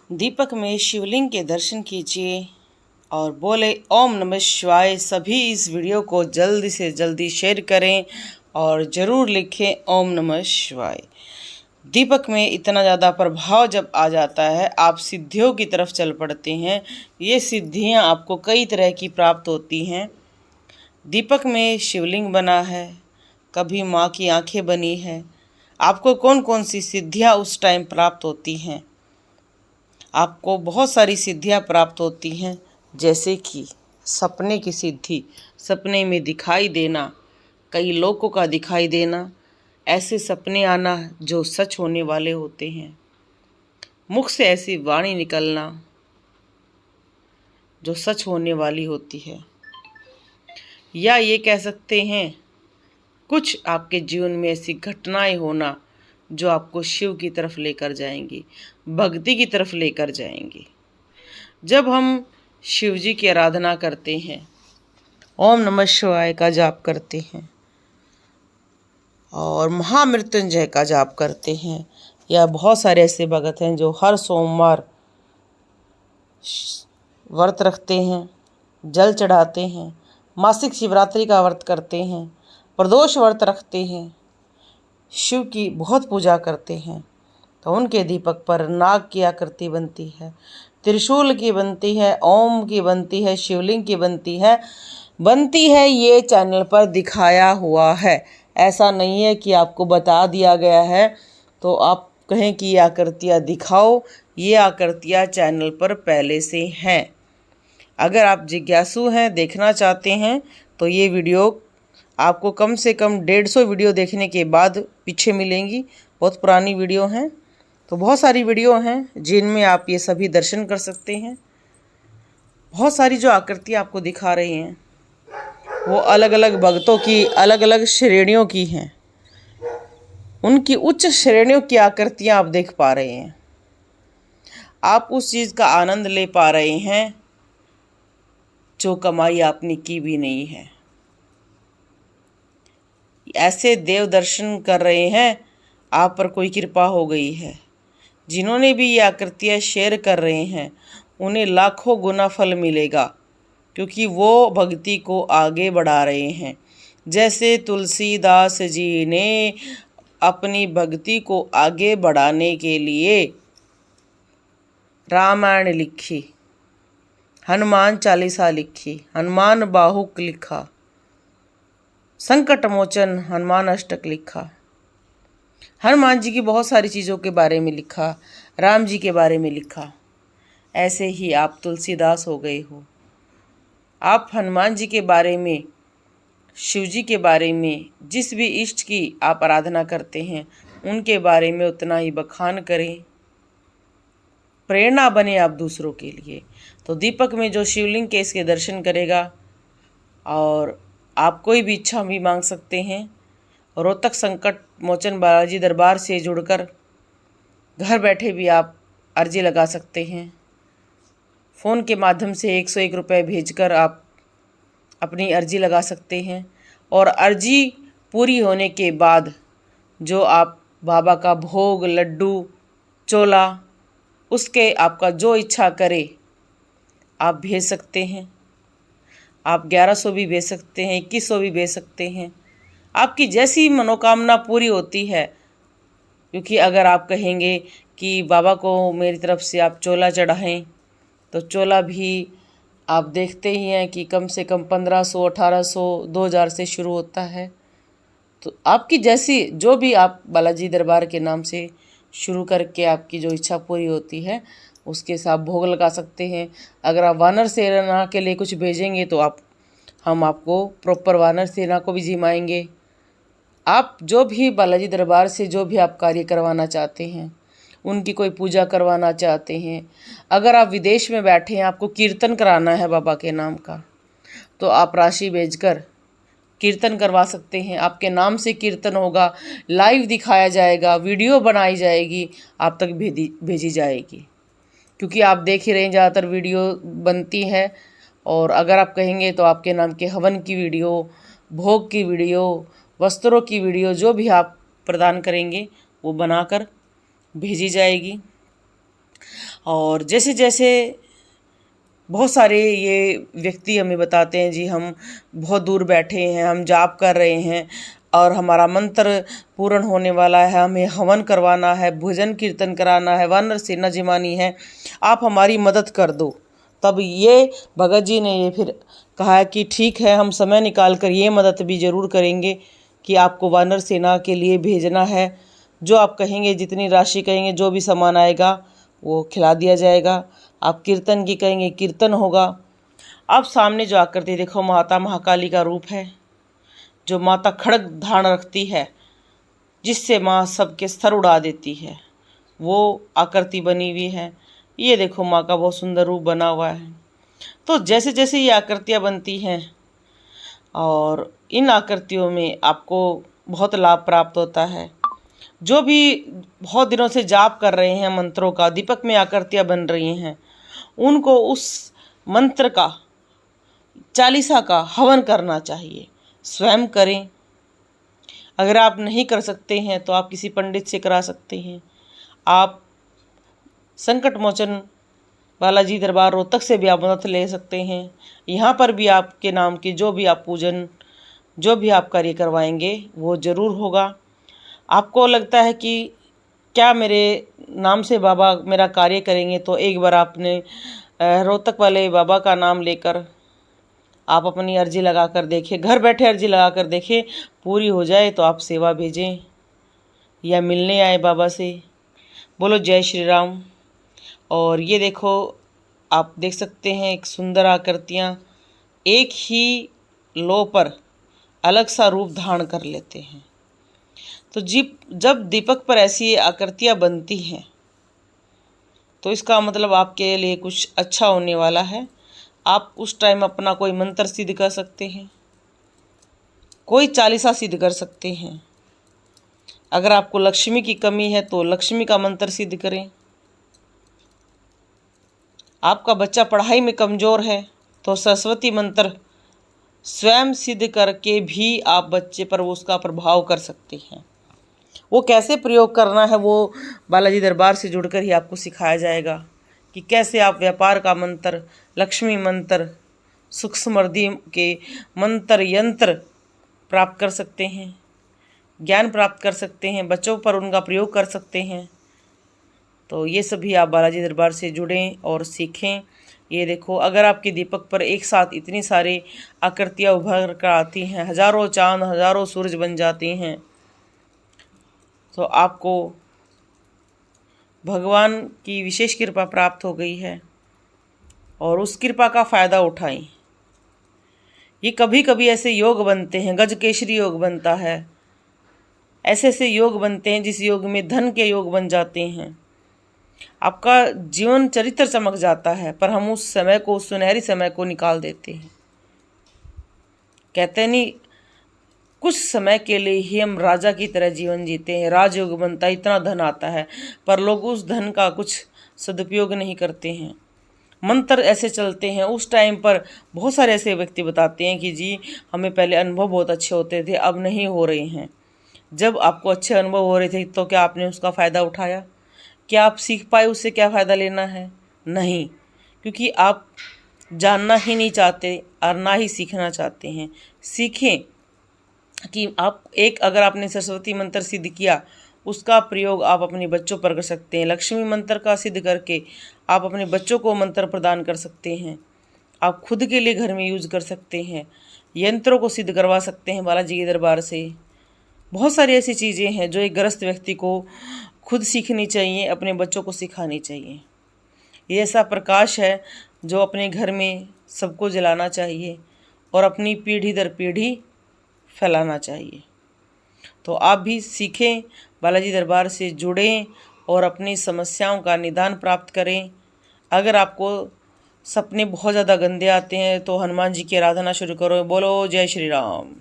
दीपक में शिवलिंग के दर्शन कीजिए और बोले ओम नमः शिवाय। सभी इस वीडियो को जल्दी से जल्दी शेयर करें और ज़रूर लिखें ओम नमः शिवाय। दीपक में इतना ज़्यादा प्रभाव जब आ जाता है, आप सिद्धियों की तरफ चल पड़ते हैं। ये सिद्धियां आपको कई तरह की प्राप्त होती हैं। दीपक में शिवलिंग बना है, कभी माँ की आंखें बनी है। आपको कौन कौन सी सिद्धियां उस टाइम प्राप्त होती हैं? आपको बहुत सारी सिद्धियां प्राप्त होती हैं, जैसे कि सपने की सिद्धि, सपने में दिखाई देना, कई लोगों का दिखाई देना, ऐसे सपने आना जो सच होने वाले होते हैं, मुख से ऐसी वाणी निकलना जो सच होने वाली होती है, या ये कह सकते हैं कुछ आपके जीवन में ऐसी घटनाएं होना जो आपको शिव की तरफ लेकर जाएंगी, भक्ति की तरफ लेकर जाएंगी। जब हम शिव जी की आराधना करते हैं, ओम नमः शिवाय का जाप करते हैं और महामृत्युंजय का जाप करते हैं, या बहुत सारे ऐसे भगत हैं जो हर सोमवार व्रत रखते हैं, जल चढ़ाते हैं, मासिक शिवरात्रि का व्रत करते हैं, प्रदोष व्रत रखते हैं, शिव की बहुत पूजा करते हैं, तो उनके दीपक पर नाग की आकृति बनती है, त्रिशूल की बनती है, ओम की बनती है, शिवलिंग की बनती है। ये चैनल पर दिखाया हुआ है। ऐसा नहीं है कि आपको बता दिया गया है तो आप कहें कि ये आकृतियाँ दिखाओ। ये आकृतियाँ चैनल पर पहले से हैं। अगर आप जिज्ञासु हैं, देखना चाहते हैं, तो ये वीडियो आपको कम से कम 150 वीडियो देखने के बाद पीछे मिलेंगी। बहुत पुरानी वीडियो हैं, तो बहुत सारी वीडियो हैं जिनमें आप ये सभी दर्शन कर सकते हैं। बहुत सारी जो आकृतियाँ आपको दिखा रहे हैं वो अलग अलग भक्तों की अलग अलग श्रेणियों की हैं। उनकी उच्च श्रेणियों की आकृतियाँ आप देख पा रहे हैं। आप उस चीज़ का आनंद ले पा रहे हैं जो कमाई आपने की भी नहीं है। ऐसे देव दर्शन कर रहे हैं, आप पर कोई कृपा हो गई है। जिन्होंने भी ये आकृतियाँ शेयर कर रहे हैं उन्हें लाखों गुना फल मिलेगा, क्योंकि वो भक्ति को आगे बढ़ा रहे हैं। जैसे तुलसीदास जी ने अपनी भक्ति को आगे बढ़ाने के लिए रामायण लिखी, हनुमान चालीसा लिखी, हनुमान बाहुक लिखा, संकट मोचन हनुमान अष्टक लिखा, हनुमान जी की बहुत सारी चीज़ों के बारे में लिखा, राम जी के बारे में लिखा। ऐसे ही आप तुलसीदास हो गए हो। आप हनुमान जी के बारे में, शिव जी के बारे में, जिस भी इष्ट की आप आराधना करते हैं उनके बारे में उतना ही बखान करें, प्रेरणा बने आप दूसरों के लिए। तो दीपक में जो शिवलिंग के इसके दर्शन करेगा और आप कोई भी इच्छा भी मांग सकते हैं। रोहतक संकट मोचन बालाजी दरबार से जुड़कर घर बैठे भी आप अर्जी लगा सकते हैं। फ़ोन के माध्यम से 101 रुपये भेजकर आप अपनी अर्जी लगा सकते हैं, और अर्जी पूरी होने के बाद जो आप बाबा का भोग, लड्डू, चोला, उसके आपका जो इच्छा करे आप भेज सकते हैं। आप 1100 भी भेज सकते हैं, 2100 भी भेज सकते हैं। आपकी जैसी मनोकामना पूरी होती है, क्योंकि अगर आप कहेंगे कि बाबा को मेरी तरफ से आप चोला चढ़ाएं, तो चोला भी आप देखते ही हैं कि कम से कम 1500, 1800, 2000 से शुरू होता है। तो आपकी जैसी जो भी आप बालाजी दरबार के नाम से शुरू करके आपकी जो इच्छा पूरी होती है उसके साथ भोग लगा सकते हैं। अगर आप वानर सेना के लिए कुछ भेजेंगे तो हम आपको प्रॉपर वानर सेना को भी जिमाएंगे। आप जो भी बालाजी दरबार से जो भी आप कार्य करवाना चाहते हैं, उनकी कोई पूजा करवाना चाहते हैं, अगर आप विदेश में बैठे हैं, आपको कीर्तन कराना है बाबा के नाम का, तो आप राशि भेजकर कीर्तन करवा सकते हैं। आपके नाम से कीर्तन होगा, लाइव दिखाया जाएगा, वीडियो बनाई जाएगी, आप तक भेजी जाएगी। क्योंकि आप देख ही रहे हैं ज़्यादातर वीडियो बनती है, और अगर आप कहेंगे तो आपके नाम के हवन की वीडियो, भोग की वीडियो, वस्त्रों की वीडियो, जो भी आप प्रदान करेंगे वो बनाकर भेजी जाएगी। और जैसे जैसे बहुत सारे ये व्यक्ति हमें बताते हैं जी हम बहुत दूर बैठे हैं, हम जाप कर रहे हैं और हमारा मंत्र पूर्ण होने वाला है, हमें हवन करवाना है, भजन कीर्तन कराना है, वानर सेना जमानी है, आप हमारी मदद कर दो। तब ये भगत जी ने ये फिर कहा कि ठीक है, हम समय निकाल कर ये मदद भी ज़रूर करेंगे कि आपको वानर सेना के लिए भेजना है। जो आप कहेंगे, जितनी राशि कहेंगे, जो भी सामान आएगा वो खिला दिया जाएगा। आप कीर्तन की कहेंगे, कीर्तन होगा। आप सामने जो आकृति देखो, माता महाकाली का रूप है, जो माता खड़ग धारण रखती है, जिससे माँ सबके सर उड़ा देती है, वो आकृति बनी हुई है। ये देखो माँ का बहुत सुंदर रूप बना हुआ है। तो जैसे जैसे ये आकृतियाँ बनती हैं और इन आकृतियों में आपको बहुत लाभ प्राप्त होता है। जो भी बहुत दिनों से जाप कर रहे हैं मंत्रों का, दीपक में आकृतियाँ बन रही हैं, उनको उस मंत्र का, चालीसा का हवन करना चाहिए। स्वयं करें। अगर आप नहीं कर सकते हैं तो आप किसी पंडित से करा सकते हैं। आप संकट मोचन बालाजी दरबार रोहतक से भी आप मदद ले सकते हैं। यहाँ पर भी आपके नाम की जो भी आप पूजन, जो भी आप कार्य करवाएंगे वो ज़रूर होगा। आपको लगता है कि क्या मेरे नाम से बाबा मेरा कार्य करेंगे, तो एक बार आपने रोहतक वाले बाबा का नाम लेकर आप अपनी अर्जी लगा कर देखें, घर बैठे अर्जी लगा कर देखें। पूरी हो जाए तो आप सेवा भेजें या मिलने आए बाबा से। बोलो जय श्री राम। और ये देखो, आप देख सकते हैं एक सुंदर आकृतियाँ एक ही लो पर अलग सा रूप धारण कर लेते हैं। तो जब दीपक पर ऐसी आकृतियाँ बनती हैं तो इसका मतलब आपके लिए कुछ अच्छा होने वाला है। आप उस टाइम अपना कोई मंत्र सिद्ध कर सकते हैं, कोई चालीसा सिद्ध कर सकते हैं। अगर आपको लक्ष्मी की कमी है तो लक्ष्मी का मंत्र सिद्ध करें। आपका बच्चा पढ़ाई में कमज़ोर है तो सरस्वती मंत्र स्वयं सिद्ध करके भी आप बच्चे पर उसका प्रभाव कर सकते हैं। वो कैसे प्रयोग करना है वो बालाजी दरबार से जुड़कर ही आपको सिखाया जाएगा कि कैसे आप व्यापार का मंत्र, लक्ष्मी मंत्र, सुख समृद्धि के मंत्र यंत्र प्राप्त कर सकते हैं, ज्ञान प्राप्त कर सकते हैं, बच्चों पर उनका प्रयोग कर सकते हैं। तो ये सभी आप बालाजी दरबार से जुड़ें और सीखें। ये देखो, अगर आपके दीपक पर एक साथ इतनी सारी आकृतियाँ उभर कर आती हैं, हजारों चांद, हजारों सूरज बन जाती हैं, तो आपको भगवान की विशेष कृपा प्राप्त हो गई है और उस कृपा का फ़ायदा उठाएं। ये कभी कभी ऐसे योग बनते हैं, गजकेसरी योग बनता है, ऐसे ऐसे योग बनते हैं जिस योग में धन के योग बन जाते हैं। आपका जीवन चरित्र चमक जाता है, पर हम उस समय को, उस सुनहरी समय को निकाल देते हैं। कहते नहीं, कुछ समय के लिए ही हम राजा की तरह जीवन जीते हैं, राजयोग बनता है, इतना धन आता है, पर लोग उस धन का कुछ सदुपयोग नहीं करते हैं। मंत्र ऐसे चलते हैं, उस टाइम पर बहुत सारे ऐसे व्यक्ति बताते हैं कि जी हमें पहले अनुभव बहुत अच्छे होते थे, अब नहीं हो रहे हैं। जब आपको अच्छे अनुभव हो रहे थे तो क्या आपने उसका फ़ायदा उठाया? क्या आप सीख पाए? उससे क्या फ़ायदा लेना है? नहीं, क्योंकि आप जानना ही नहीं चाहते और ना ही सीखना चाहते हैं। सीखें कि आप अगर आपने सरस्वती मंत्र सिद्ध किया, उसका प्रयोग आप अपने बच्चों पर कर सकते हैं। लक्ष्मी मंत्र का सिद्ध करके आप अपने बच्चों को मंत्र प्रदान कर सकते हैं। आप खुद के लिए घर में यूज़ कर सकते हैं। यंत्रों को सिद्ध करवा सकते हैं बालाजी के दरबार से। बहुत सारी ऐसी चीज़ें हैं जो एक गृहस्थ व्यक्ति को खुद सीखनी चाहिए, अपने बच्चों को सिखानी चाहिए। ये ऐसा प्रकाश है जो अपने घर में सबको जलाना चाहिए और अपनी पीढ़ी दर पीढ़ी फैलाना चाहिए। तो आप भी सीखें, बालाजी दरबार से जुड़ें और अपनी समस्याओं का निदान प्राप्त करें। अगर आपको सपने बहुत ज़्यादा गंदे आते हैं तो हनुमान जी की आराधना शुरू करो। बोलो जय श्री राम।